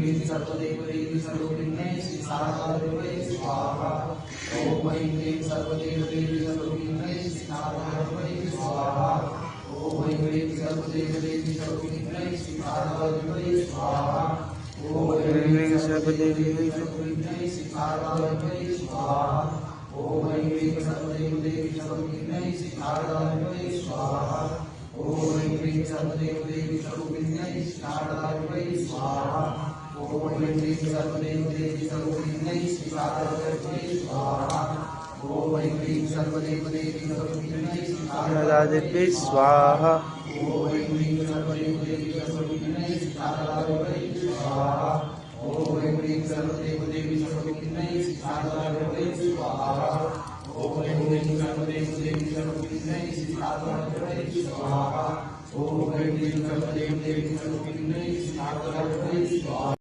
ह्रीं सर्वदेवदेवी सर्वविघ्नै श्री शारदादेवी स्वाहा। ओम ऐं ह्रीं सर्वदेवदेवी सर्वविघ्नै श्री शारदादेवी स्वाहा। ओम ऐं ह्रीं सर्वदेवदेवी सर्वविघ्नै श्री शारदादेवी स्वाहा। ओम ऐं ह्रीं सर्वदेवदेवी सर्वविघ्नै श्री शारदादेवी स्वाहा। ओम ऐं ह्रीं सर्वदेवदेवी सर्वविघ्नै श्री शारदादेवी स्वाहा। ओम ऐं ह्रीं सर्वदेवदेवी सर्वविघ्नै श्री शारदादेवी स्वाहा। ओम ऐं ह्रीं सर्वदेवदेवी सर्वविघ्नै श्री शारदादेवी स्वाहा। ओम ऐं ह्रीं सर्वदेवदेवी सर्वविघ्नै श्री शारदादेवी स्वाहा। ओम ऐं ह्रीं सर्वदेवदेवी सर्वविघ्नै श्री शारदादेवी स्वाहा। ओम ऐं ह्रीं सर्वदेवदेवी सर्वविघ्नै श्री शारदादेवी स्वाहा। ओम ऐं ह्रीं सर्वदेवदेवी सर्वविघ्नै श्री शारदादेवी स्वाहा। ओम ऐं ह्रीं सर्वदेवदेवी सर्वविघ्नै श्री शारदादेवी स्वाहा।